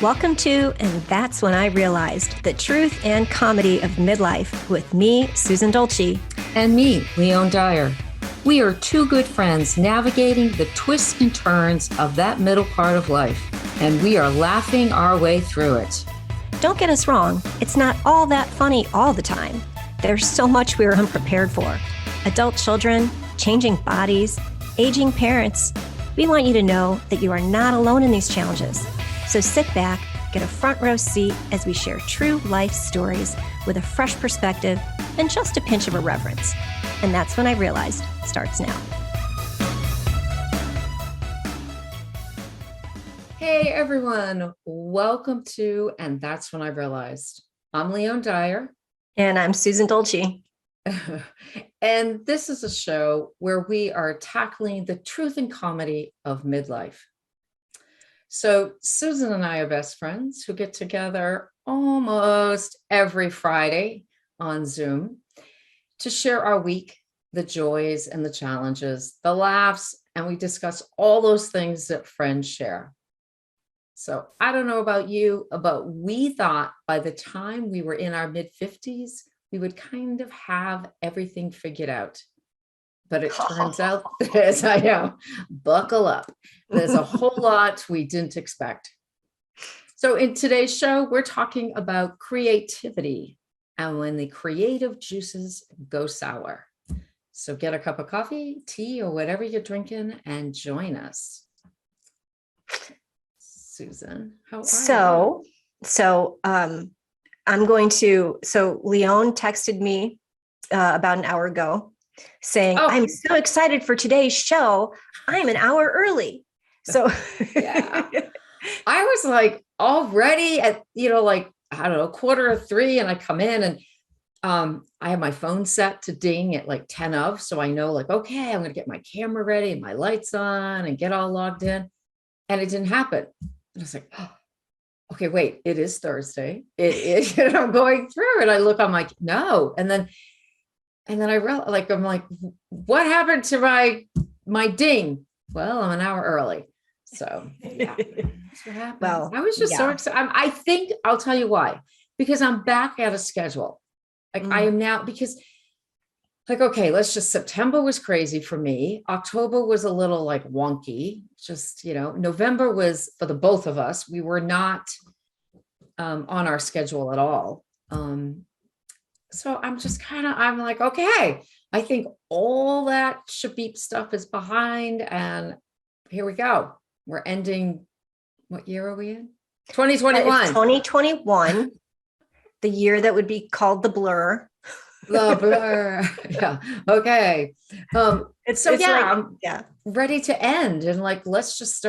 Welcome to And That's When I Realized, the truth and comedy of midlife with me, Susan Dolci. And me, Leone Dyer. We are two good friends navigating the twists and turns of that middle part of life, and we are laughing our way through it. Don't get us wrong, it's not all that funny all the time. There's so much we are unprepared for. Adult children, changing bodies, aging parents. We want you to know that you are not alone in these challenges. So sit back, get a front row seat as we share true life stories with a fresh perspective and just a pinch of irreverence. And That's When I Realized starts now. Hey everyone, welcome to And That's When I Realized. I'm Leone Dyer. And I'm Susan Dolci. And this is a show where we are tackling the truth and comedy of midlife. So Susan and I are best friends who get together almost every Friday on Zoom to share our week, the joys and the challenges, the laughs, and we discuss all those things that friends share. So I don't know about you, but we thought by the time we were in our mid-50s, we would kind of have everything figured out. But it turns out, as I know, buckle up. There's a whole lot we didn't expect. So in today's show, we're talking about creativity and when the creative juices go sour. So get a cup of coffee, tea, or whatever you're drinking and join us. Susan, how are you? So Leone texted me about an hour ago saying, I'm so excited for today's show. I'm an hour early. So yeah, I was like already at, I don't know, 2:45, and I come in and I have my phone set to ding at like 10 of, so I know like, okay, I'm going to get my camera ready and my lights on and get all logged in. And it didn't happen. And I was like, okay, wait, it is Thursday. It is, I'm going through and I look, I'm like, no. And then I realized, like, I'm like, what happened to my ding? Well, I'm an hour early. So yeah, that's what happened. Well, I was just so excited. I think I'll tell you why, because I'm back at a schedule. Like I am now, because like, okay, September was crazy for me. October was a little like wonky. Just, November was for the both of us. We were not on our schedule at all. So I'm like, okay, I think all that shabib stuff is behind and here we go. We're ending, what year are we in? 2021. 2021, the year that would be called the blur. The blur. Yeah. Okay. I'm ready to end and like, let's just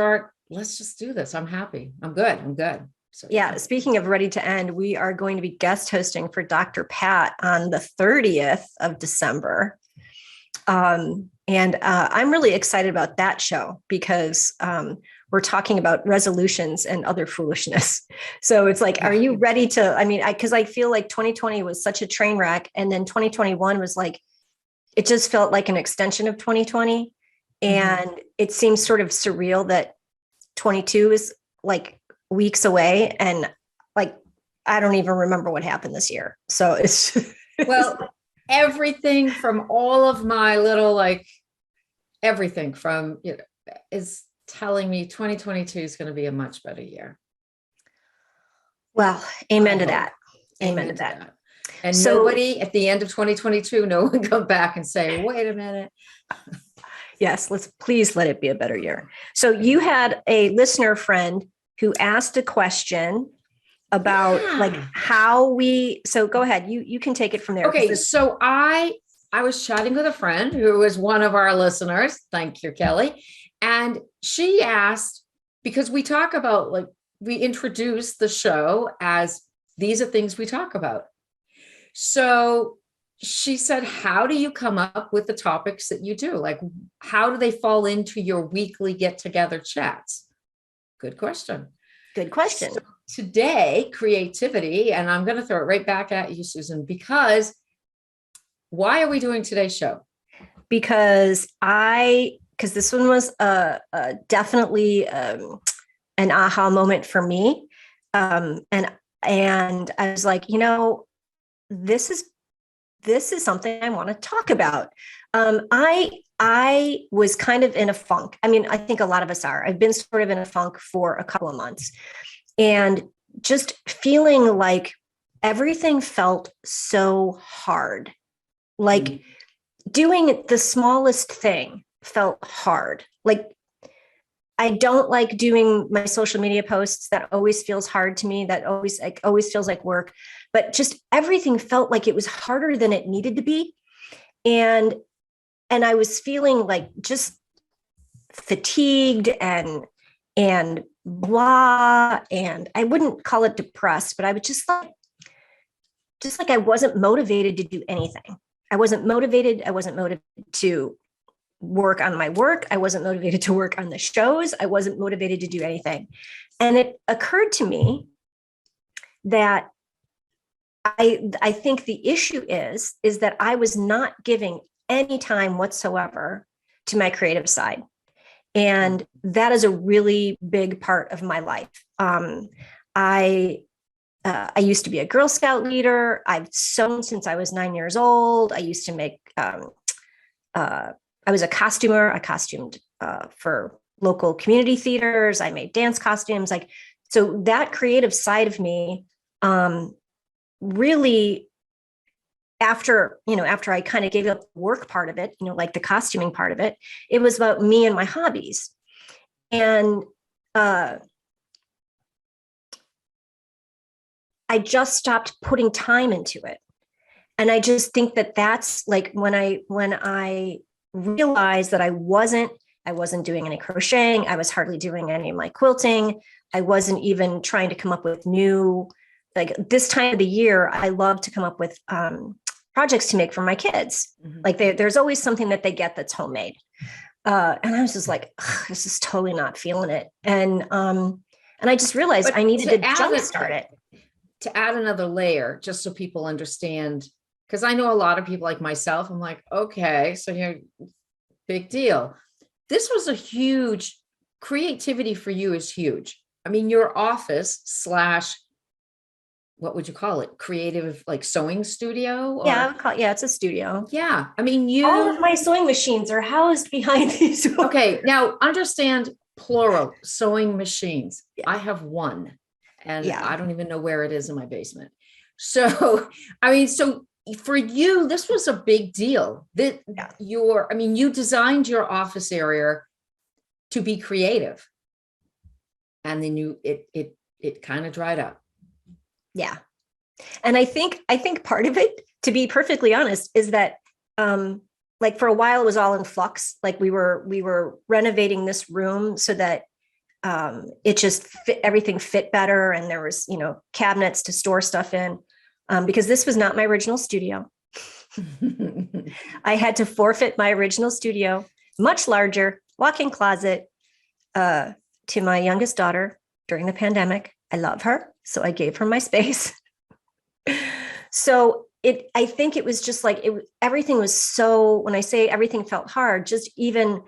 do this. I'm happy. I'm good. So, yeah. Speaking of ready to end, we are going to be guest hosting for Dr. Pat on the 30th of December. I'm really excited about that show because we're talking about resolutions and other foolishness. So it's like, are you ready to, because I feel like 2020 was such a train wreck. And then 2021 was like, it just felt like an extension of 2020. And it seems sort of surreal that 22 is like weeks away. And like, I don't even remember what happened this year. So it's well, everything from all of my little, like everything from, is telling me 2022 is going to be a much better year. Well, amen to that. Amen to that. And so, nobody at the end of 2022, no one come back and say, wait a minute. Yes, please let it be a better year. So you had a listener friend who asked a question about like how so go ahead, you can take it from there. Okay, so I was chatting with a friend who is one of our listeners. Thank you, Kelly. And she asked, because we talk about, like, we introduce the show as these are things we talk about. So she said, how do you come up with the topics that you do? Like, how do they fall into your weekly get-together chats? Good question. So today, creativity, and I'm going to throw it right back at you, Susan, because why are we doing today's show? Because this one was definitely an aha moment for me. And I was like, this is something I want to talk about. I was kind of in a funk. I mean, I think a lot of us are. I've been sort of in a funk for a couple of months, and just feeling like everything felt so hard. Like doing the smallest thing felt hard. Like I don't like doing my social media posts. That always feels hard to me. That always feels like work. But just everything felt like it was harder than it needed to be. And I was feeling like just fatigued and blah. And I wouldn't call it depressed, but I was just like I wasn't motivated to do anything. I wasn't motivated. I wasn't motivated to work on my work. I wasn't motivated to work on the shows. I wasn't motivated to do anything. And it occurred to me that I think the issue is that I was not giving any time whatsoever to my creative side. And that is a really big part of my life. I used to be a Girl Scout leader. I've sewn since I was 9 years old. I used to make, I was a costumer. I costumed for local community theaters. I made dance costumes. So that creative side of me really, after I kind of gave up the work part of it, like the costuming part of it, it was about me and my hobbies. And I just stopped putting time into it. And I just think that that's like when I realized that I wasn't doing any crocheting. I was hardly doing any of my quilting. I wasn't even trying to come up with new, like this time of the year, I love to come up with projects to make for my kids. Mm-hmm. Like there's always something that they get that's homemade. And I was just like, this is totally not feeling it. And I just realized I needed to jumpstart it. To add another layer, just so people understand, because I know a lot of people like myself, I'm like, okay, so here, big deal. This was a huge creativity for you is huge. I mean, your office / what would you call it? Creative, like sewing studio? Or? Yeah, I would call it, it's a studio. Yeah. I mean, all of my sewing machines are housed behind these. Okay. Now understand plural sewing machines. Yeah. I have one and I don't even know where it is in my basement. So, I mean, so for you, this was a big deal that you designed your office area to be creative, and then it kind of dried up. Yeah. And I think part of it, to be perfectly honest, is that like for a while it was all in flux. Like we were renovating this room so that it just everything fit better, and there was cabinets to store stuff in, because this was not my original studio. I had to forfeit my original studio, much larger walk-in closet, to my youngest daughter during the pandemic. I love her, so I gave her my space. So I think it was just like everything was so, when I say everything felt hard, just even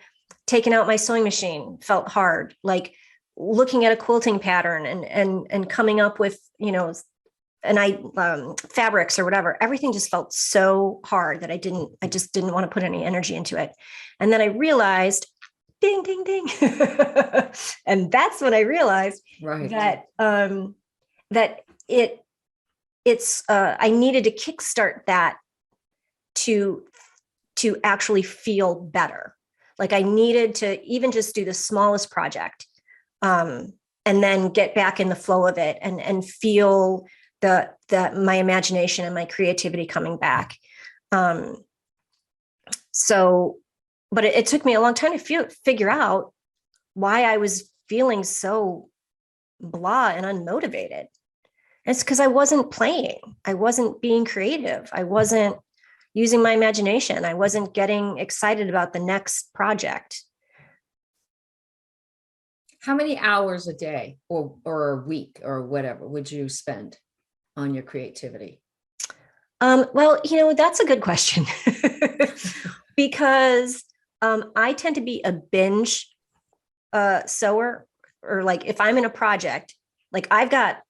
taking out my sewing machine felt hard. Like looking at a quilting pattern and coming up with, fabrics or whatever, everything just felt so hard that I just didn't want to put any energy into it. And then I realized, ding, ding, ding. And that's when I realized that, that I needed to kickstart that to actually feel better. Like I needed to even just do the smallest project, and then get back in the flow of it and feel my imagination and my creativity coming back. But it took me a long time to figure out why I was feeling so blah and unmotivated. It's because I wasn't playing. I wasn't being creative. I wasn't using my imagination. I wasn't getting excited about the next project. How many hours a day or a week or whatever would you spend on your creativity? Well, that's a good question. Because I tend to be a binge sewer, or like if I'm in a project, like I've got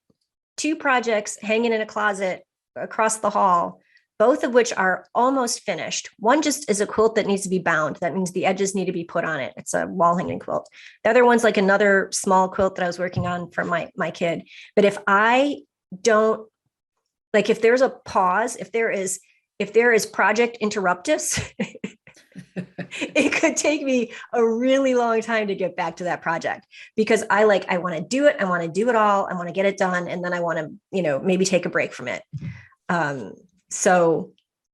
two projects hanging in a closet across the hall, both of which are almost finished. One just is a quilt that needs to be bound. That means the edges need to be put on it. It's a wall hanging quilt. The other one's like another small quilt that I was working on for my kid. But if I don't, like, if there's a pause, if there is project interruptus, it could take me a really long time to get back to that project, because I want to do it. I want to do it all. I want to get it done. And then I want to, maybe take a break from it. So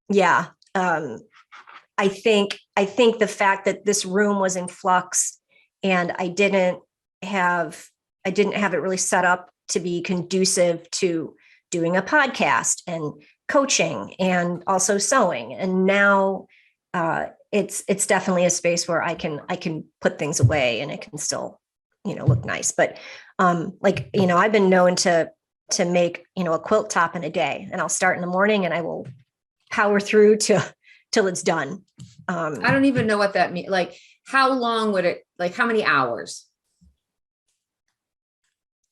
yeah, I think the fact that this room was in flux and I didn't have it really set up to be conducive to doing a podcast and coaching and also sewing. And now it's definitely a space where I can put things away and it can still, look nice. But I've been known to make, a quilt top in a day, and I'll start in the morning and I will power through till it's done. I don't even know what that means. Like, how long would it, like, how many hours?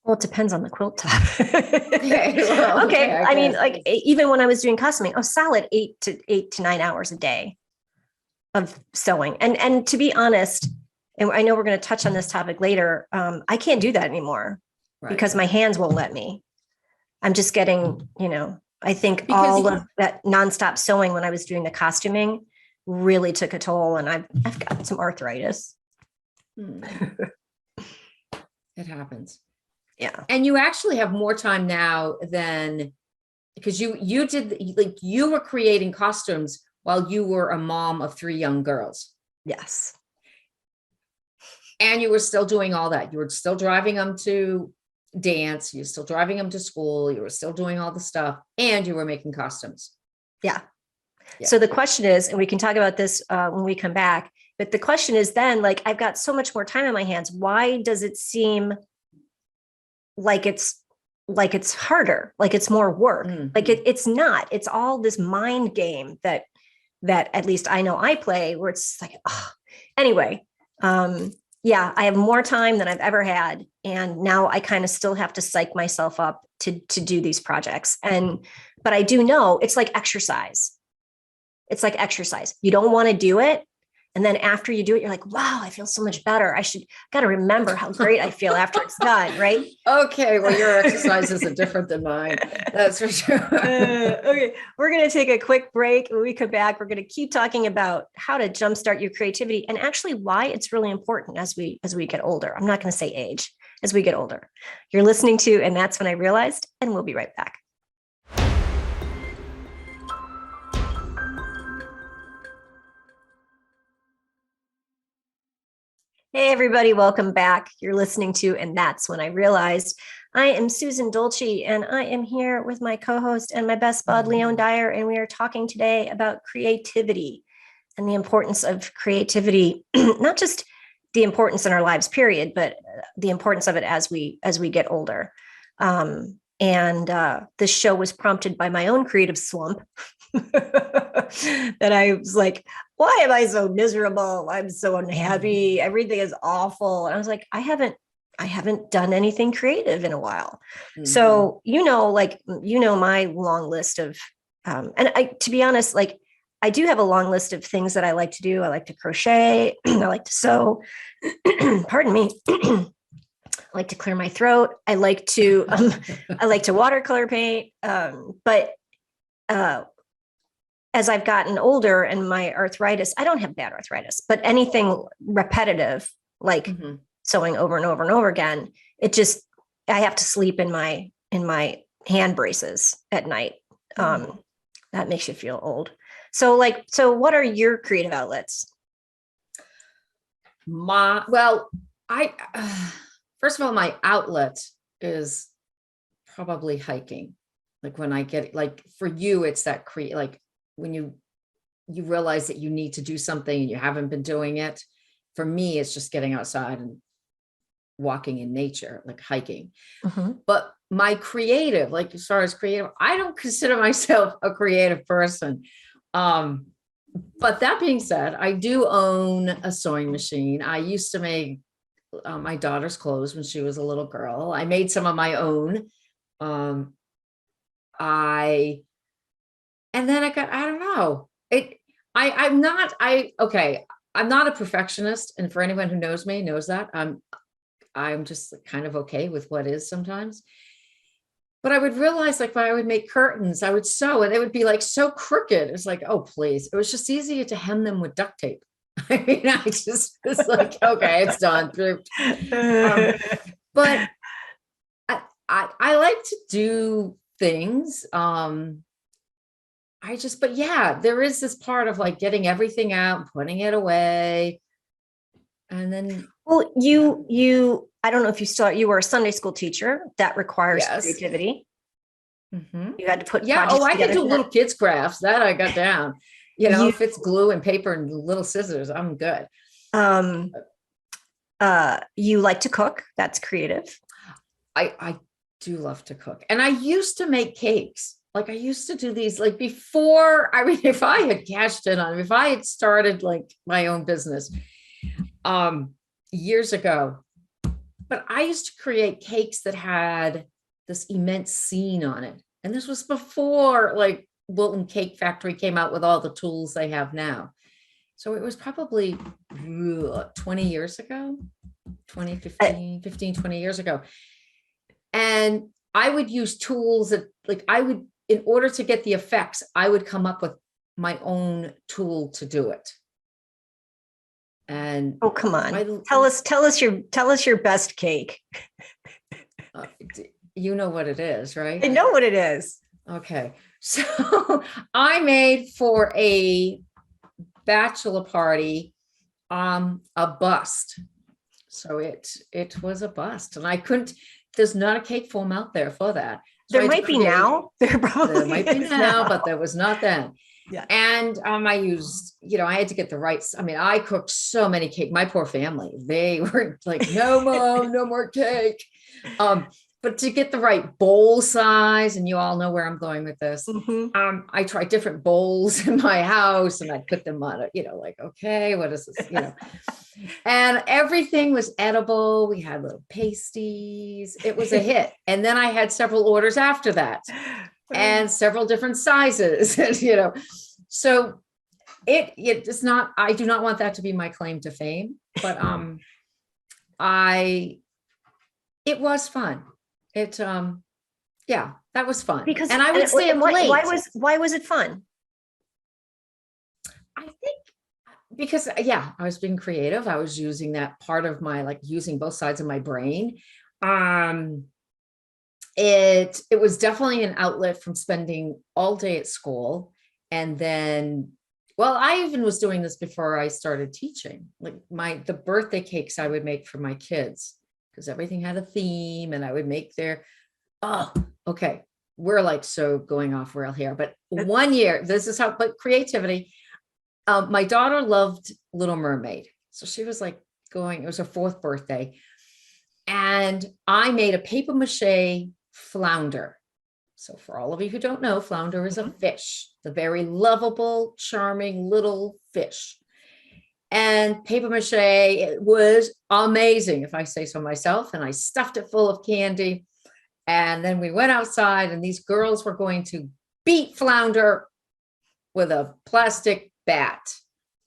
Well, it depends on the quilt top. Okay. Well, okay. I mean, like, even when I was doing costuming, solid 8 to 9 hours a day of sewing. And to be honest, and I know we're going to touch on this topic later, I can't do that anymore because my hands won't let me. I'm just getting, I think all of that nonstop sewing when I was doing the costuming really took a toll, and I've got some arthritis. It happens. Yeah. And you actually have more time now than, because you did, like, you were creating costumes while you were a mom of 3 young girls. Yes. And you were still doing all that. You were still driving them to dance. You're still driving them to school. You were still doing all the stuff, and you were making costumes. Yeah. So the question is, and we can talk about this when we come back, but the question is then, like, I've got so much more time on my hands. Why does it seem like it's harder, like it's more work? Like it's not, it's all this mind game that at least I know I play, where it's like, anyway, yeah, I have more time than I've ever had. And now I kind of still have to psych myself up to do these projects. But I do know it's like exercise. It's like exercise. You don't want to do it. And then after you do it, you're like, wow, I feel so much better. Got to remember how great I feel after it's done. Right. Okay. Well, your exercises are different than mine. That's for sure. Okay. We're going to take a quick break. When we come back, we're going to keep talking about how to jumpstart your creativity, and actually why it's really important as we get older. I'm not going to say age, as we get older. You're listening to, and that's when I realized, and we'll be right back. Hey, everybody, welcome back. You're listening to, and that's when I realized. I am Susan Dolci, and I am here with my co-host and my best bud, Leone Dyer, and we are talking today about creativity and the importance of creativity, not just the importance in our lives, period, but the importance of it as we get older. This show was prompted by my own creative slump that I was like, why am I so miserable? I'm so unhappy. Everything is awful. And I was like, I haven't done anything creative in a while. So, my long list of, to be honest, like, I do have a long list of things that I like to do. I like to crochet. I like to sew. Pardon me. I like to clear my throat. I like to watercolor paint. But as I've gotten older and my arthritis, I don't have bad arthritis, but anything repetitive, like sewing over and over and over again, I have to sleep in my hand braces at night. That makes you feel old. So what are your creative outlets? First of all, my outlet is probably hiking. Like, when I get, like, for you, it's that like when you realize that you need to do something and you haven't been doing it. For me, it's just getting outside and walking in nature, like hiking. But my creative, like, as far as creative, I don't consider myself a creative person. But that being said, I do own a sewing machine. I used to make my daughter's clothes when she was a little girl. I made some of my own Um, I and then I don't know. I'm not a perfectionist. And for anyone who knows me knows that I'm just kind of okay with what is sometimes. But I would realize like when I would make curtains, I would sew and they would be like so crooked. It's like, oh, please. It was just easier to hem them with duct tape. I mean, I just was like, okay, it's done. Um, but I like to do things. But yeah, there is this part of like getting everything out and putting it away. And then, Well, I don't know if you were a Sunday school teacher that requires yes. creativity. Mhm. You had to put Yeah. projects Oh, I can together do for little that. kids crafts that I got down. You, If it's glue and paper and little scissors, I'm good. um, you like to cook. That's creative. I do love to cook. And I used to make cakes. Like I used to do these like before, I mean, if I had cashed in on, if I had started like my own business, years ago, but I used to create cakes that had this immense scene on it. And this was before like Wilton Cake Factory came out with all the tools they have now. So it was probably 20 years ago, 20 years ago. And I would use tools that like in order to get the effects, I would come up with my own tool to do it. And Oh, come on. Tell us your best cake. uh, you know what it is, right? I know what it is. Okay. So I made for a bachelor party a bust. So it was a bust. And I couldn't, there's not a cake form out there for that. So There might be now. There probably might be now, but there was not then. Yeah. And I used, I had to get the right. I mean, I cooked so many cake. My poor family, they were like, no, Mom, no more cake. But to get the right bowl size, and you all know where I'm going with this. Mm-hmm. I tried different bowls in my house and I put them on it, like, okay, what is this, and everything was edible. We had little pasties. It was a hit. And then I had several orders after that and several different sizes, so it's not, I do not want that to be my claim to fame, but it was fun. Yeah, that was fun. Because and I would stay up late. Why was it fun? I think because I was being creative. I was using that part of my, like using both sides of my brain. It was definitely an outlet from spending all day at school. And then, well, I even was doing this before I started teaching, like the birthday cakes I would make for my kids, because everything had a theme and I would make okay. We're like, so going off rail here, but one year, this is how, but creativity. My daughter loved Little Mermaid. So she was like it was her 4th birthday. And I made a paper mache flounder. So for all of you who don't know, flounder is a fish, the very lovable, charming little fish. And paper mache, it was amazing, if I say so myself. And I stuffed it full of candy. And then we went outside and these girls were going to beat flounder with a plastic bat.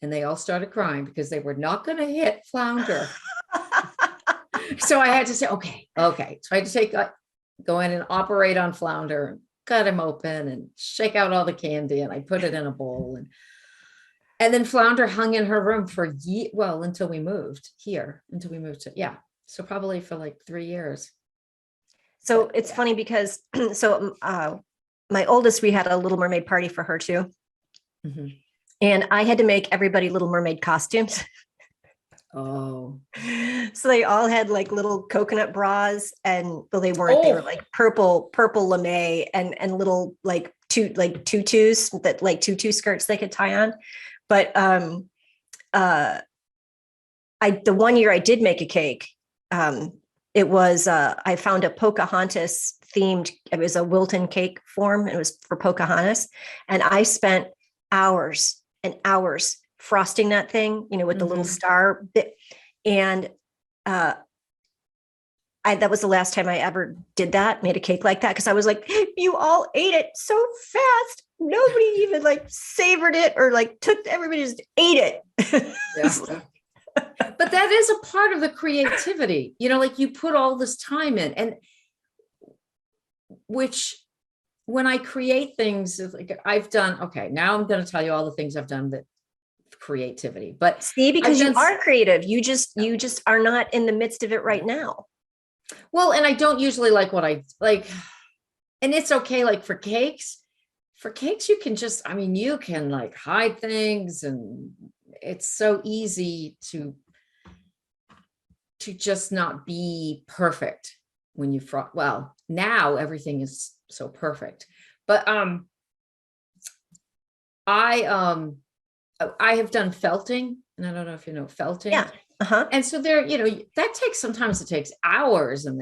And they all started crying because they were not going to hit flounder. So I had to say, okay. So I had to go in and operate on flounder and cut him open and shake out all the candy. And I put it in a bowl. And then flounder hung in her room for until we moved to, so probably for like 3 years. So it's funny because, my oldest, we had a Little Mermaid party for her too. Mm-hmm. And I had to make everybody Little Mermaid costumes. Oh. So they all had like little coconut bras, and they weren't, they were like purple lame and little tutus, that like tutu skirts they could tie on. But the one year I did make a cake, it was I found a Pocahontas themed, it was a Wilton cake form. It was for Pocahontas. And I spent hours and hours frosting that thing, with the little star bit. And that was the last time I ever did that, made a cake like that. Because I was like, you all ate it so fast. Nobody even like savored it or like everybody just ate it. Yeah. But that is a part of the creativity, like you put all this time in, and which when I create things, like I've done, okay, now I'm going to tell you all the things I've done that creativity, but see, because you are creative. You just are not in the midst of it right now. Well, and I don't usually like what I like, and it's okay. Like for cakes, you can just, you can like hide things, and it's so easy to just not be perfect when you well, now everything is so perfect, but I have done felting, and I don't know if you know felting. Yeah. Uh-huh. And so there, sometimes it takes hours, and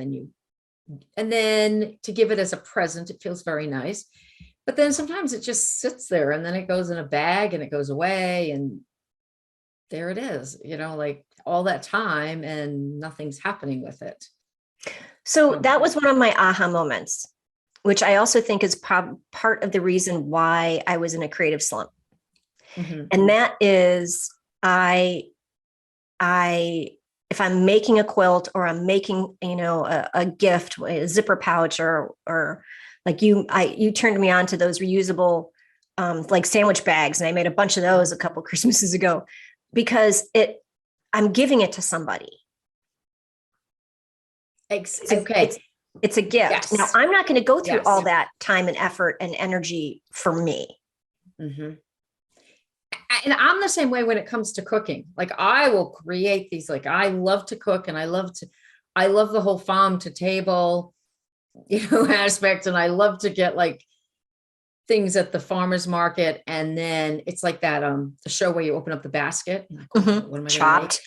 then to give it as a present, it feels very nice. But then sometimes it just sits there, and then it goes in a bag and it goes away, and there it is, like all that time and nothing's happening with it. So that was one of my aha moments, which I also think is part of the reason why I was in a creative slump. Mm-hmm. And that is if I'm making a quilt, or I'm making, a gift, a zipper pouch, or like you turned me on to those reusable, like sandwich bags. And I made a bunch of those a couple Christmases ago, because I'm giving it to somebody. Okay. It's a gift. Yes. Now I'm not going to go through all that time and effort and energy for me. Mm-hmm. And I'm the same way when it comes to cooking. Like I will create these, like I love to cook, and I love the whole farm to table, aspect. And I love to get like things at the farmer's market. And then it's like that, the show where you open up the basket. Like, mm-hmm. What am I chopped?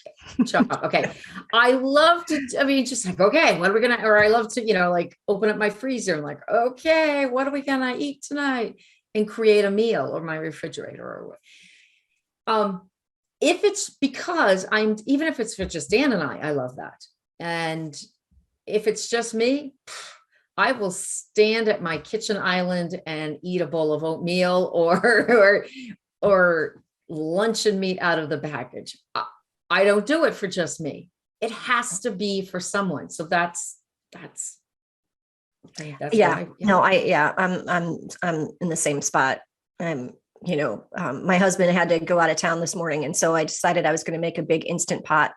Chop. Okay. I love to, just like, okay, what are we going to, or I love to, like open up my freezer and like, okay, what are we going to eat tonight, and create a meal, or my refrigerator, or if it's because even if it's for just Dan and I love that. And if it's just me, I will stand at my kitchen island and eat a bowl of oatmeal or luncheon meat out of the package. I don't do it for just me. It has to be for someone. So that's yeah. No, I'm in the same spot. My husband had to go out of town this morning, and so I decided I was going to make a big Instant Pot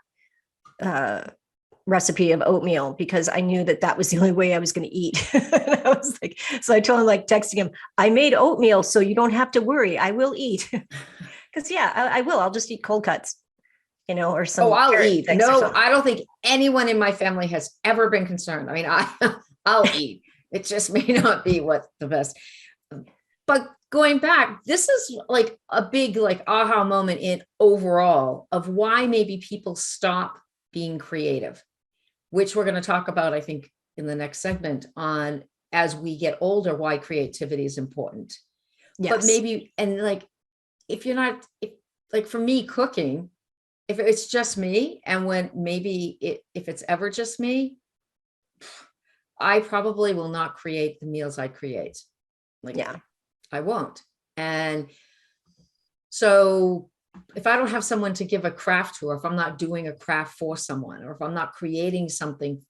recipe of oatmeal, because I knew that was the only way I was going to eat. I was like, so I told him, like texting him, I made oatmeal, so you don't have to worry, I will eat. Because I will. I'll just eat cold cuts, or some. Oh, I'll eat. No, I don't think anyone in my family has ever been concerned. I'll eat. It just may not be what the best. But going back, this is like a big like aha moment in overall of why maybe people stop being creative, which we're going to talk about, I think, in the next segment on as we get older, why creativity is important. Yes. But maybe, and like, if you're not, like for me, cooking, if it's just me, and if it's ever just me, I probably will not create the meals I create. Like, yeah. I won't. And so if I don't have someone to give a craft to, or if I'm not doing a craft for someone, or if I'm not creating something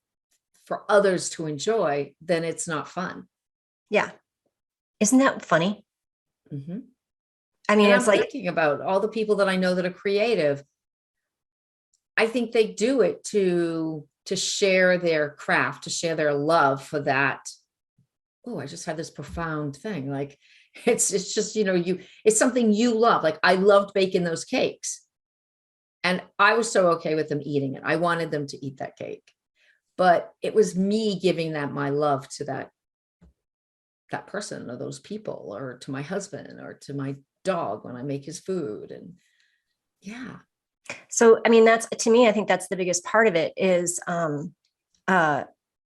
for others to enjoy, then it's not fun. Yeah. Isn't that funny? Mm-hmm. It's like thinking about all the people that I know that are creative. I think they do it to share their craft, to share their love for that. Oh, I just had this profound thing. Like, it's just, it's something you love. Like I loved baking those cakes, and I was so okay with them eating it. I wanted them to eat that cake, but it was me giving that my love to that person, or those people, or to my husband, or to my dog when I make his food. And yeah. So, that's, to me, I think that's the biggest part of it is,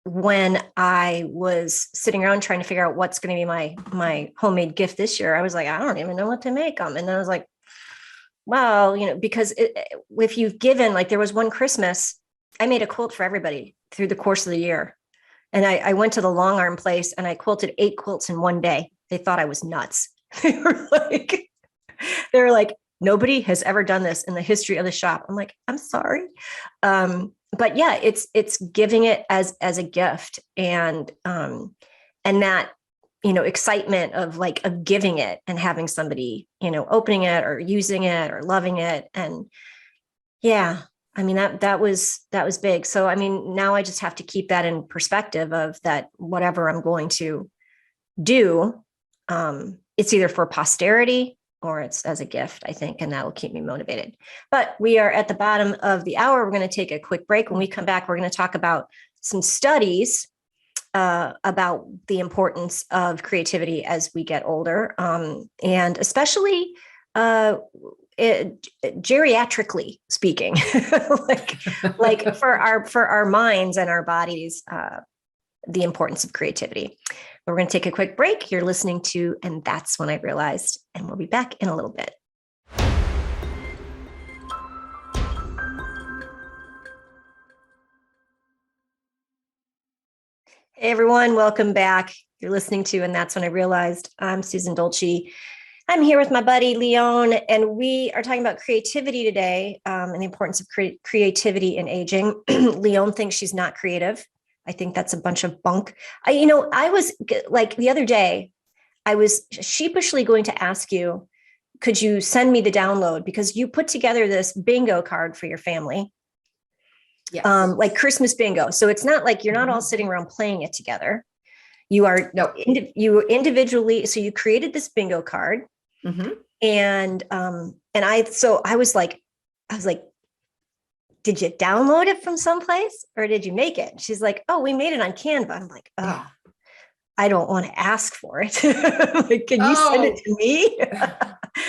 when I was sitting around trying to figure out what's going to be my homemade gift this year, I was like, I don't even know what to make them. And then I was like, well, because if you've given, like there was one Christmas I made a quilt for everybody through the course of the year. And I went to the long arm place and I quilted 8 quilts in one day. They thought I was nuts. They were like, nobody has ever done this in the history of the shop. I'm like, I'm sorry. But yeah, it's giving it as a gift, and that, excitement of giving it and having somebody, opening it or using it or loving it. And yeah, I mean, that was big. So, I mean, now I just have to keep that in perspective of that, whatever I'm going to do, it's either for posterity or it's as a gift, I think, and that will keep me motivated. But we are at the bottom of the hour. We're going to take a quick break. When we come back, we're going to talk about some studies about the importance of creativity as we get older, and especially geriatrically speaking, like for our minds and our bodies, the importance of creativity. But we're going to take a quick break. You're listening to And That's When I Realized, and we'll be back in a little bit. Hey everyone, welcome back. You're listening to And That's When I Realized. I'm Susan Dolci. I'm here with my buddy Leone, and we are talking about creativity today, and the importance of creativity in aging. Leone thinks she's not creative. I think that's a bunch of bunk. I was like, the other day, I was sheepishly going to ask you, could you send me the download? Because you put together this bingo card for your family. Yes. Like Christmas bingo. So it's not like you're not all sitting around playing it together. You are you individually. So you created this bingo card, and I was like, did you download it from someplace or did you make it? She's like, oh, we made it on Canva. I'm like, oh, I don't want to ask for it. Like, can you send it to me?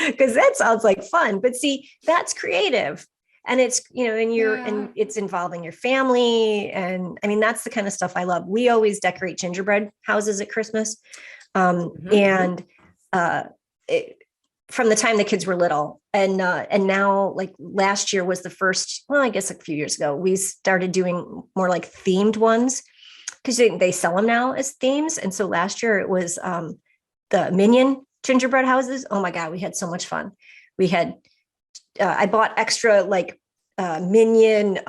Because that sounds like fun. But see, that's creative. And it's, and it's involving your family. And I mean, that's the kind of stuff I love. We always decorate gingerbread houses at Christmas. And from the time the kids were little, and now, like last year was the first, well, I guess a few years ago, we started doing more like themed ones, because they sell them now as themes. And so last year it was the Minion gingerbread houses. Oh my God, we had so much fun. We had, I bought extra Minion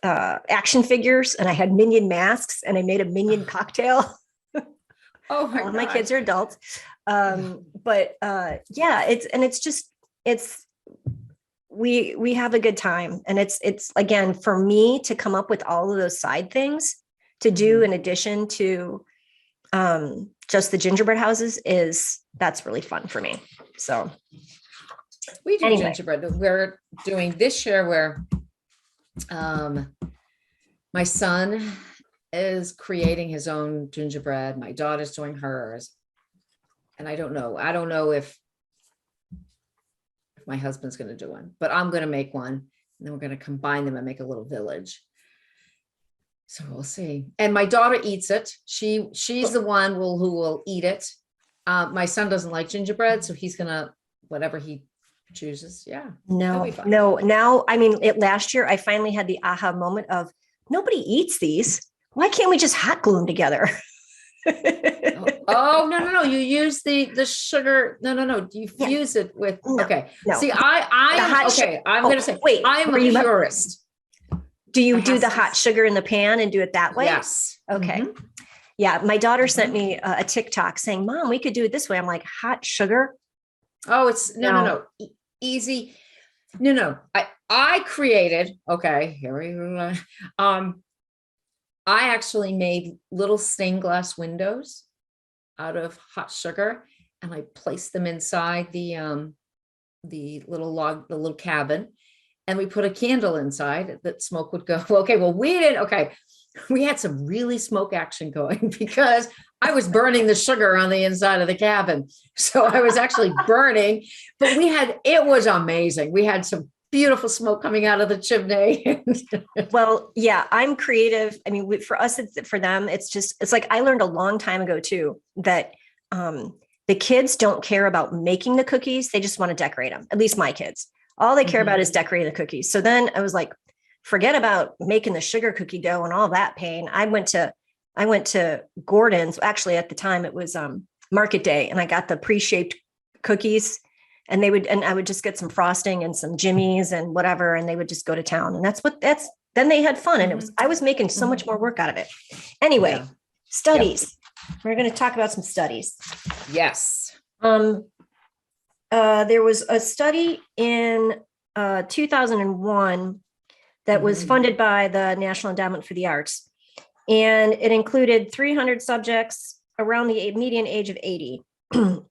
action figures, and I had Minion masks, and I made a Minion cocktail. Oh my God. My kids are adults. But we have a good time. And it's again, for me to come up with all of those side things to do in addition to just the gingerbread houses, that's really fun for me. So we do gingerbread. We're doing this year where my son is creating his own gingerbread. My daughter's doing hers. And I don't know if my husband's going to do one, but I'm going to make one, and then we're going to combine them and make a little village. So we'll see. And my daughter eats it. She's the one who will eat it. My son doesn't like gingerbread, so he's going to, whatever he chooses. Yeah. No. Now, I mean, last year I finally had the aha moment of, nobody eats these. Why can't we just hot glue them together? No. You use the sugar. No. You fuse it with, okay. No. See, I'm going to say, wait, I'm a purist. Do you do the hot sugar in the pan and do it that way? Yes. Okay. Yeah. My daughter sent me a TikTok saying, Mom, we could do it this way. I'm like, hot sugar? Oh, it's no. Easy. No. I created, okay, here we go. I actually made little stained glass windows out of hot sugar, and I placed them inside the little cabin, and we put a candle inside that smoke would go. Okay, well, we had some really smoke action going because I was burning the sugar on the inside of the cabin. So I was actually burning, but it was amazing. We had some beautiful smoke coming out of the chimney. Well, yeah, I'm creative. I mean, for us, for them, it's like, I learned a long time ago too, that the kids don't care about making the cookies. They just want to decorate them. At least my kids, all they care about is decorating the cookies. So then I was like, forget about making the sugar cookie dough and all that pain. I went to Gordon's. Actually, at the time it was Market Day, and I got the pre-shaped cookies, and I would just get some frosting and some jimmies and whatever, and they would just go to town. And then they had fun, and I was making so much more work out of it. Anyway, Yeah. studies. Yep. We're going to talk about some studies. Yes. There was a study in 2001 that was funded by the National Endowment for the Arts. And it included 300 subjects around the median age of 80.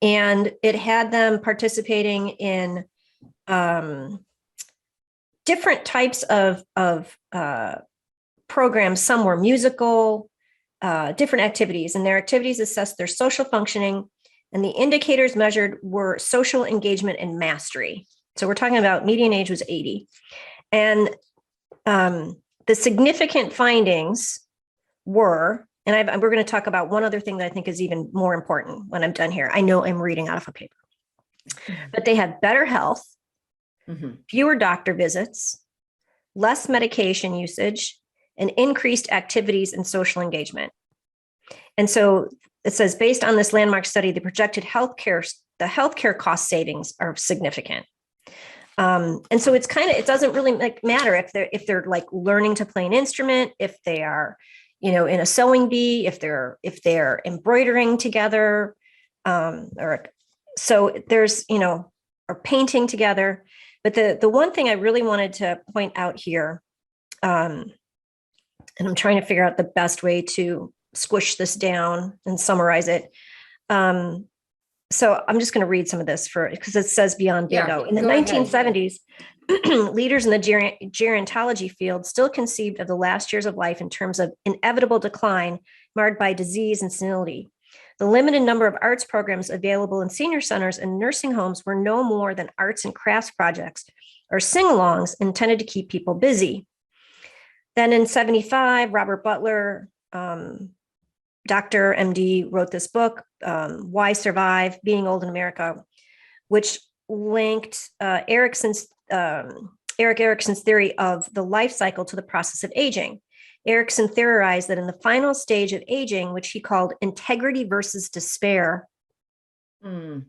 And it had them participating in different types of programs. Some were musical, different activities, and their activities assessed their social functioning, and the indicators measured were social engagement and mastery. So we're talking about median age was 80. And the significant findings were, and we're going to talk about one other thing that I think is even more important when I'm done here. I know I'm reading out of a paper, but they had better health, fewer doctor visits, less medication usage, and increased activities and social engagement. And so it says, based on this landmark study, the projected healthcare cost savings are significant. And so it doesn't really matter if they're like learning to play an instrument, if they are, in a sewing bee, if they're embroidering together, or painting together. But the one thing I really wanted to point out here, and I'm trying to figure out the best way to squish this down and summarize it. So I'm just going to read some of this because it says beyond bingo. In the 1970s, leaders in the gerontology field still conceived of the last years of life in terms of inevitable decline marred by disease and senility. The limited number of arts programs available in senior centers and nursing homes were no more than arts and crafts projects or sing-alongs intended to keep people busy. Then in 1975, Robert Butler, Dr. MD, wrote this book, Why Survive? Being Old in America, which linked Erik Erikson's theory of the life cycle to the process of aging. Erikson theorized that in the final stage of aging, which he called integrity versus despair, the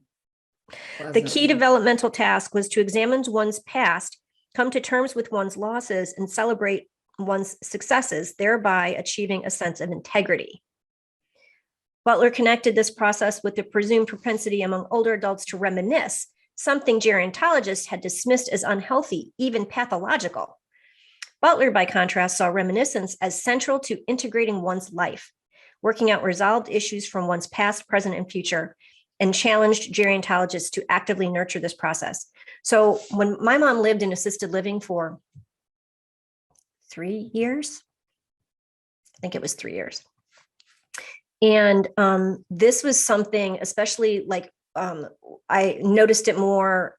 key developmental task was to examine one's past, come to terms with one's losses, and celebrate one's successes, thereby achieving a sense of integrity. Butler connected this process with the presumed propensity among older adults to reminisce, something gerontologists had dismissed as unhealthy, even pathological. Butler, by contrast, saw reminiscence as central to integrating one's life, working out resolved issues from one's past, present, and future, and challenged gerontologists to actively nurture this process. So when my mom lived in assisted living for 3 years, I think it was 3 years. And this was something, especially I noticed it more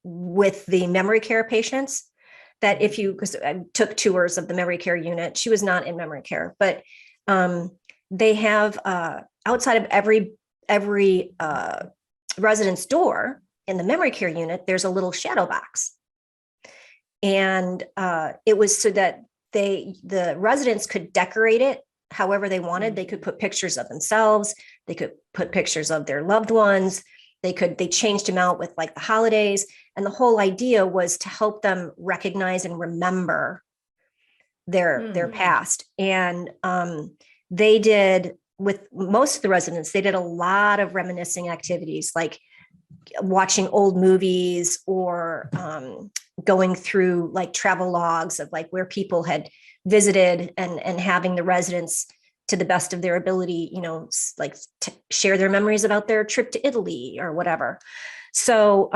with the memory care patients, that because I took tours of the memory care unit, she was not in memory care, but they have outside of every resident's door in the memory care unit, there's a little shadow box. And it was so that the residents could decorate it however they wanted. They could put pictures of themselves. They could put pictures of their loved ones. They changed them out with like the holidays. And the whole idea was to help them recognize and remember their past. And they did, with most of the residents, they did a lot of reminiscing activities, like watching old movies or going through like travel logs of like where people had visited, and having the residents, to the best of their ability, share their memories about their trip to Italy or whatever. So,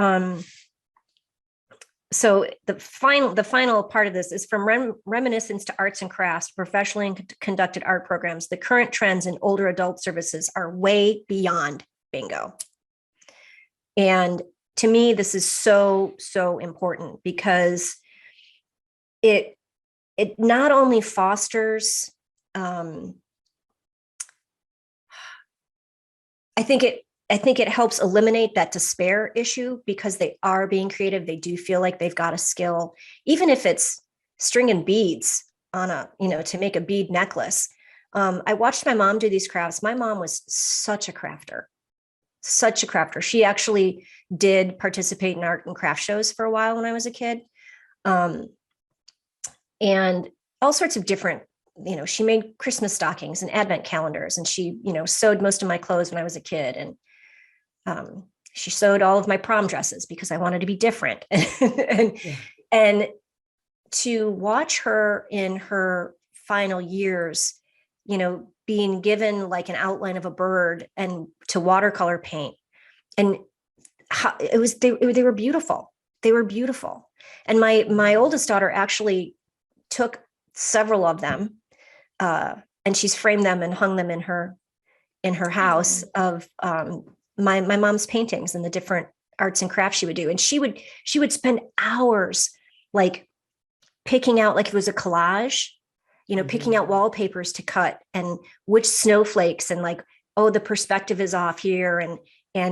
the final part of this is from reminiscence to arts and crafts, professionally conducted art programs. The current trends in older adult services are way beyond bingo. And to me, this is so, so important because it not only fosters, I think it helps eliminate that despair issue, because they are being creative. They do feel like they've got a skill, even if it's stringing beads on to make a bead necklace. I watched my mom do these crafts. My mom was such a crafter, such a crafter. She actually did participate in art and craft shows for a while when I was a kid. And all sorts of different, she made Christmas stockings and advent calendars, and she, sewed most of my clothes when I was a kid. And she sewed all of my prom dresses because I wanted to be different. And to watch her in her final years, being given like an outline of a bird and to watercolor paint, and how they were beautiful. They were beautiful. And my oldest daughter actually took several of them, and she's framed them and hung them in her house of my mom's paintings and the different arts and crafts she would do. And she would spend hours like picking out, like it was a collage, picking out wallpapers to cut and which snowflakes, and like, oh, the perspective is off here. And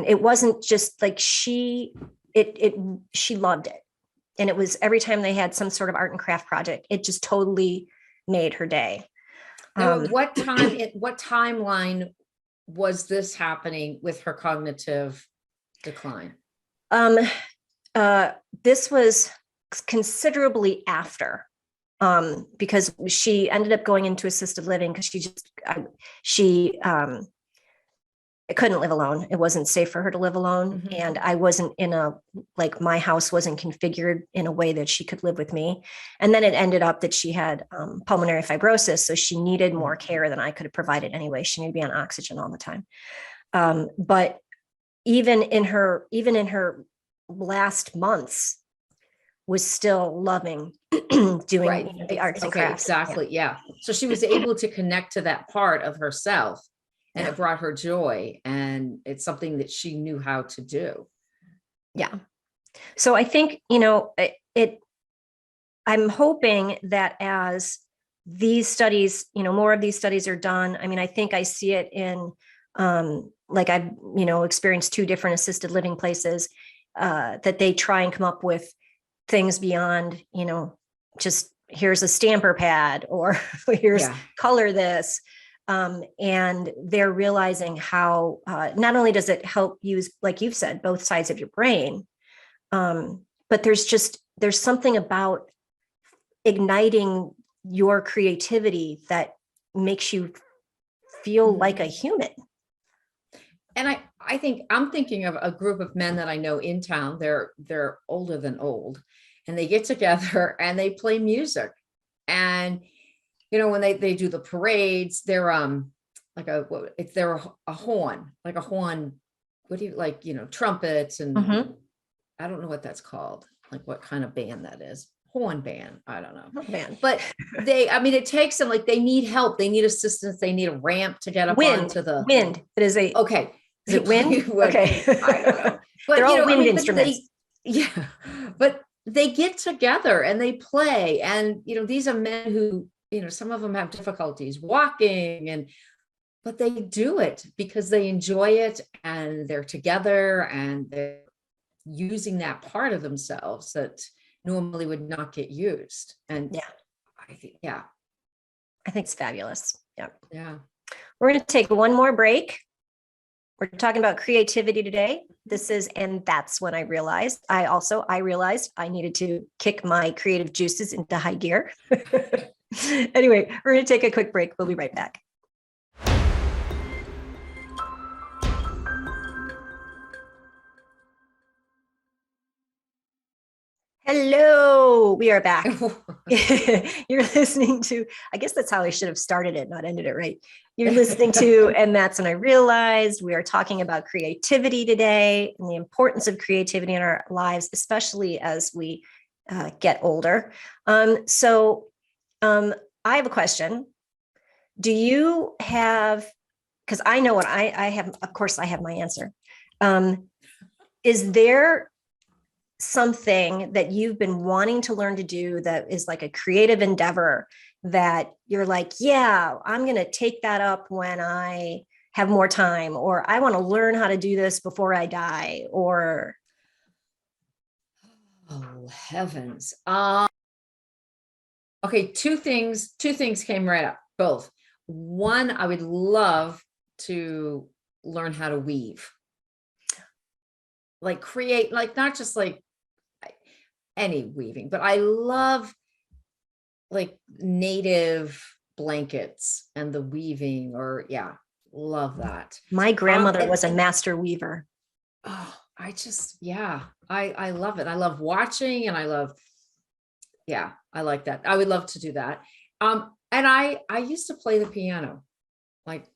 it wasn't just like she loved it. And it was every time they had some sort of art and craft project, it just totally made her day. Now, what timeline was this happening with her cognitive decline? This was considerably after, because she ended up going into assisted living because she couldn't live alone. It wasn't safe for her to live alone. Mm-hmm. And I wasn't my house wasn't configured in a way that she could live with me. And then it ended up that she had pulmonary fibrosis. So she needed more care than I could have provided anyway. She needed to be on oxygen all the time. But even in her last months, was still loving doing the arts and crafts. Exactly. Yeah. So she was able to connect to that part of herself, and it brought her joy, and it's something that she knew how to do. Yeah. So I think, I'm hoping that as these studies, more of these studies are done. I mean, I think I see it in, I've, experienced 2 different assisted living places, that they try and come up with things beyond, just here's a stamper pad, or here's color this. And they're realizing how not only does it help use, like you've said, both sides of your brain, but there's something about igniting your creativity that makes you feel like a human. And I think I'm thinking of a group of men that I know in town. They're older than old, and they get together and they play music. And when they do the parades, they're they're a horn, like a horn. What do you like? Trumpets, and I don't know what that's called. Like what kind of band that is? Horn band. I don't know. Band. But it takes them, like they need help. They need assistance. They need a ramp to get up onto the wind. It is a okay. Is it wind? Okay. I don't know. But they're all wind instruments. But they get together and they play. And, these are men who, some of them have difficulties walking, but they do it because they enjoy it, and they're together and they're using that part of themselves that normally would not get used. And I think it's fabulous. Yeah. We're going to take one more break. We're talking about creativity today. This is, and that's when I realized I needed to kick my creative juices into high gear. Anyway, we're going to take a quick break. We'll be right back. Hello, we are back. You're listening to, I guess that's how I should have started it, not ended it right. You're listening to, and that's when I realized, we are talking about creativity today and the importance of creativity in our lives, especially as we get older. So I have a question. Do you have, because I know what I have, of course I have my answer. Is there something that you've been wanting to learn to do that is like a creative endeavor that you're like, yeah, I'm going to take that up when I have more time, or I want to learn how to do this before I die, or? Oh, heavens. Okay, two things came right up, both. One, I would love to learn how to weave, like create, like not just like any weaving, but I love like native blankets and the weaving, or yeah, love that. My grandmother And was a master weaver. oh, I just, yeah, I love it. I love watching, and I love, yeah, I like that. I would love to do that. And I used to play the piano, like,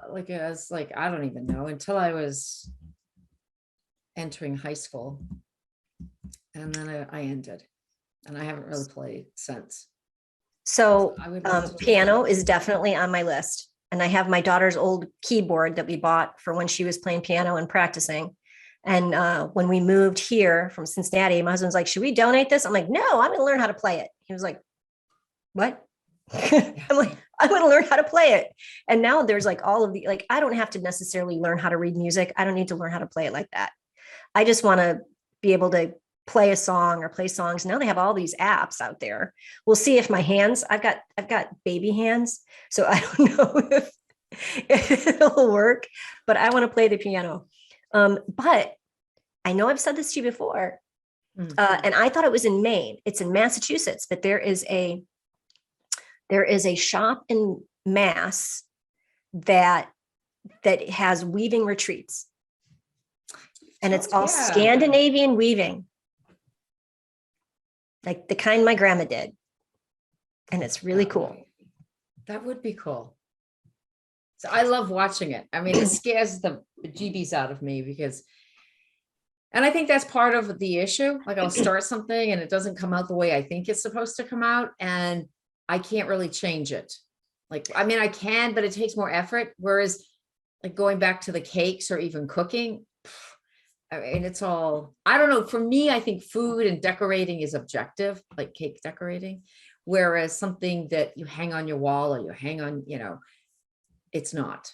like as like, I don't even know, until I was entering high school. And then I ended, and I haven't really played since. So I would love to do that. piano is definitely on my list. And I have my daughter's old keyboard that we bought for when she was playing piano and practicing. And when we moved here from Cincinnati, my husband's like, should we donate this? I'm like, no, I'm going to learn how to play it. He was like, what? I'm like, I want to learn how to play it. And now there's like all of the, like, I don't have to necessarily learn how to read music. I don't need to learn how to play it like that. I just want to be able to play a song or play songs. Now they have all these apps out there. We'll see if my hands, I've got baby hands. So I don't know if it'll work, but I want to play the piano. But I know I've said this to you before, and I thought it was in Maine. It's in Massachusetts, but there is a shop in Mass that has weaving retreats, and it's all Scandinavian weaving, like the kind my grandma did, and it's really cool. That would be cool. So I love watching it. I mean, it scares the bejeebies out of me because, and I think that's part of the issue. Like I'll start something and it doesn't come out the way I think it's supposed to come out, and I can't really change it. Like, I mean, I can, but it takes more effort. Whereas like going back to the cakes or even cooking, I mean, it's all, I don't know. For me, I think food and decorating is objective, like cake decorating. Whereas something that you hang on your wall or you hang on, you know, it's not.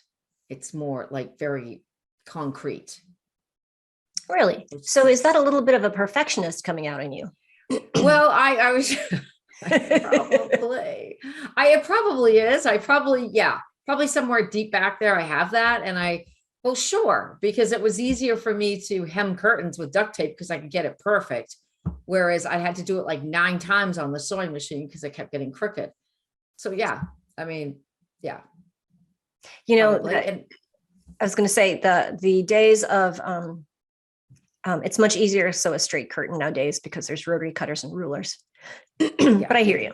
It's more like very concrete. Really? So is that a little bit of a perfectionist coming out in you? Well, I was it probably is. Probably somewhere deep back there I have that. And well, sure, because it was easier for me to hem curtains with duct tape because I could get it perfect. Whereas I had to do it like 9 times on the sewing machine because it kept getting crooked. So yeah, I mean, yeah. You know, I was going to say the days of, it's much easier to sew a straight curtain nowadays because there's rotary cutters and rulers. But I hear you.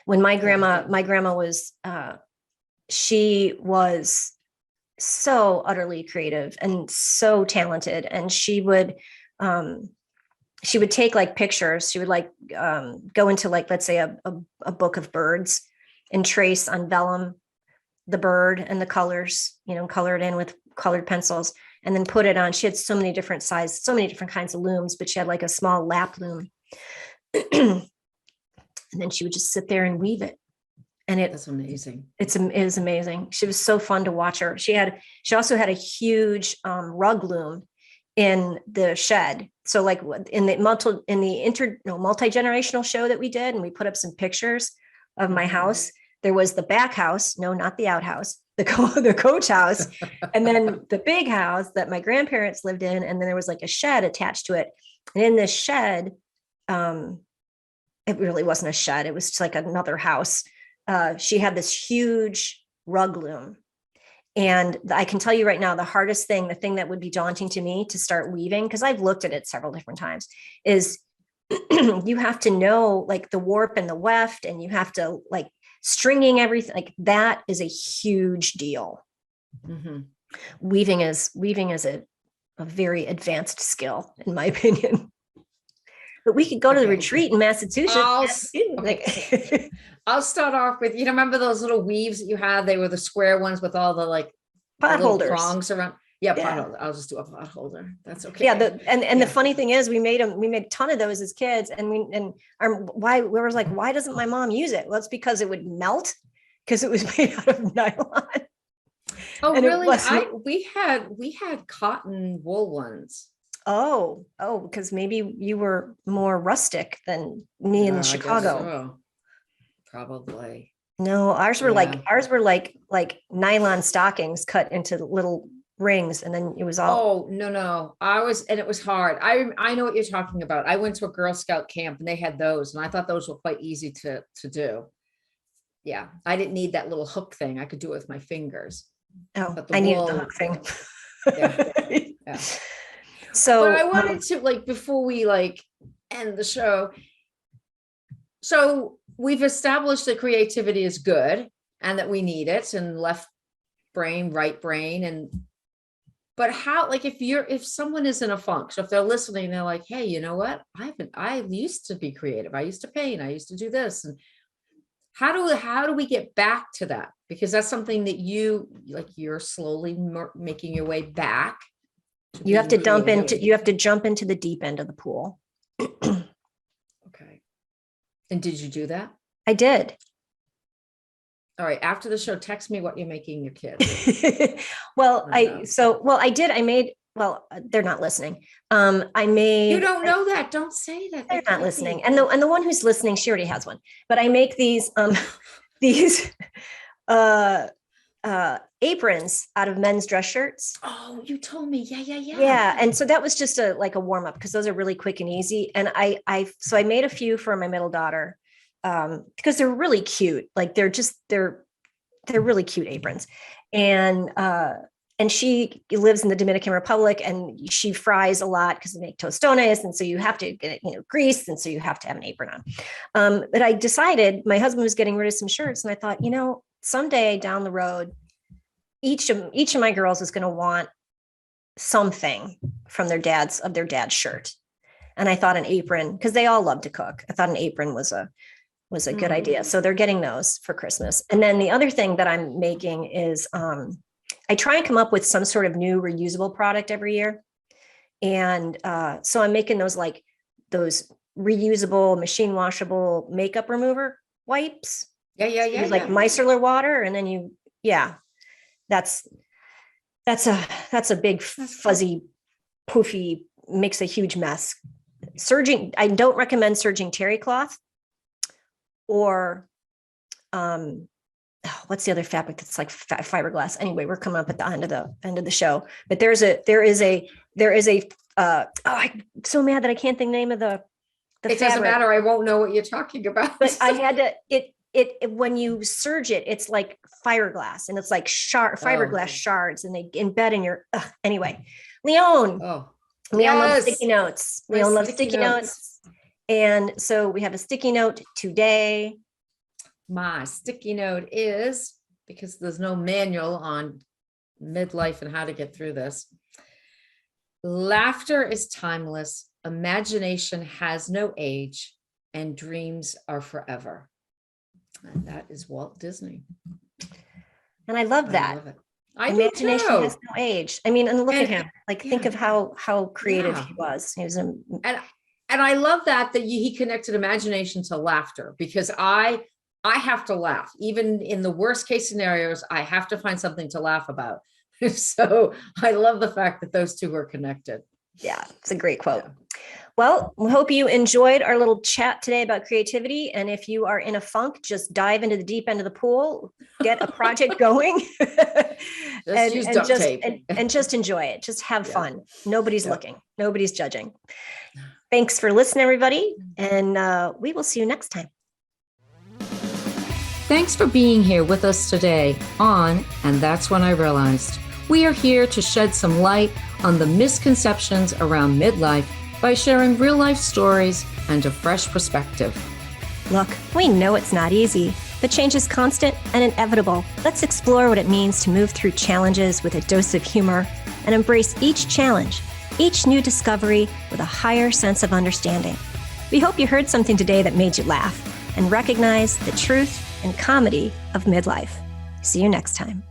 When my grandma was, she was so utterly creative and so talented, and she would take like pictures. She would like go into like, let's say a book of birds and trace on vellum the bird and the colors, you know, color it in with colored pencils and then put it on. She had so many different sizes, so many different kinds of looms, but she had like a small lap loom. And then she would just sit there and weave it. And that's amazing. It is amazing. She was so fun to watch her. She also had a huge rug loom in the shed. So like in the multi-generational show that we did, and we put up some pictures of my house. There was the back house, no, not the outhouse, the coach house, and then the big house that my grandparents lived in, and then there was like a shed attached to it. And in this shed, it really wasn't a shed; it was just like another house. She had this huge rug loom, and I can tell you right now, the thing that would be daunting to me to start weaving, because I've looked at it several different times, is you have to know like the warp and the weft, and you have to like stringing everything. Like that is a huge deal. Mm-hmm. Weaving is a very advanced skill, in my opinion. But we could go to the retreat in Massachusetts. I'll start off with, remember those little weaves that you had? They were the square ones with all the like pot holders, prongs around. Yeah, pot holder. I'll just do a pot holder. That's okay. Yeah, the funny thing is, we made a ton of those as kids, and we were like, why doesn't my mom use it? Well, it's because it would melt because it was made out of nylon. Oh, and really? We had cotton wool ones. Because maybe you were more rustic than me in I guess Chicago. so. Probably. No, ours were Yeah. like nylon stockings cut into little rings, and then it was all. Oh, no. And it was hard. I know what you're talking about. I went to a Girl Scout camp and they had those, and I thought those were quite easy to do. Yeah. I didn't need that little hook thing. I could do it with my fingers. Oh, But the I needed wool, the hook thing. yeah. Yeah. So But I wanted to, like, before we like end the show. So we've established that creativity is good and that we need it, and left brain, right brain. But how, like, if someone is in a funk, so if they're listening, they're like, hey, you know what? I used to be creative. I used to paint. I used to do this. And how do we get back to that? Because that's something that you're slowly making your way back. You have to jump into the deep end of the pool. Okay. And did you do that? I did. All right. After the show, text me what you're making your kids. They're not listening. I made. You don't know that. Don't say that. They're not listening. And the one who's listening, she already has one. But I make these aprons out of men's dress shirts. Oh, you told me. Yeah. Yeah. And so that was just a warm up, because those are really quick and easy. And I made a few for my middle daughter, because they're really cute. Like they're really cute aprons. And she lives in the Dominican Republic, and she fries a lot because they make tostones. And so you have to get grease. And so you have to have an apron on. But I decided, my husband was getting rid of some shirts, and I thought, someday down the road, each of my girls is going to want something from their dad's shirt. And I thought an apron, because they all love to cook. I thought an apron was a good idea. So they're getting those for Christmas. And then the other thing that I'm making is, I try and come up with some sort of new reusable product every year. And so I'm making those reusable, machine washable makeup remover wipes. Yeah. Like micellar water. And then that's a big fuzzy, poofy, makes a huge mess. I don't recommend serging terry cloth or, what's the other fabric that's like fiberglass? Anyway, we're coming up at the end of the show, but there is a I'm so mad that I can't think the name of the it doesn't matter. I won't know what you're talking about. But I had to, it when you serge it, it's like fiberglass, and it's like fiberglass shards, and they embed in your, anyway, Leone. Oh, Leone loves sticky notes. Leone loves sticky notes. And so we have a sticky note today. My sticky note is, because there's no manual on midlife and how to get through this. Laughter is timeless. Imagination has no age, and dreams are forever. And that is Walt Disney. And I love that. Imagination has no age. I mean, and look at him. Like, think of how creative he was. He was and I love that he connected imagination to laughter, because I have to laugh. Even in the worst case scenarios, I have to find something to laugh about. So I love the fact that those two are connected. Yeah, it's a great quote. Yeah. Well, we hope you enjoyed our little chat today about creativity. And if you are in a funk, just dive into the deep end of the pool, get a project going, and just enjoy it. Just have fun. Nobody's looking. Nobody's judging. Thanks for listening, everybody. And we will see you next time. Thanks for being here with us today on And That's When I Realized. We are here to shed some light on the misconceptions around midlife by sharing real-life stories and a fresh perspective. Look, we know it's not easy, but change is constant and inevitable. Let's explore what it means to move through challenges with a dose of humor and embrace each challenge, each new discovery with a higher sense of understanding. We hope you heard something today that made you laugh and recognize the truth and comedy of midlife. See you next time.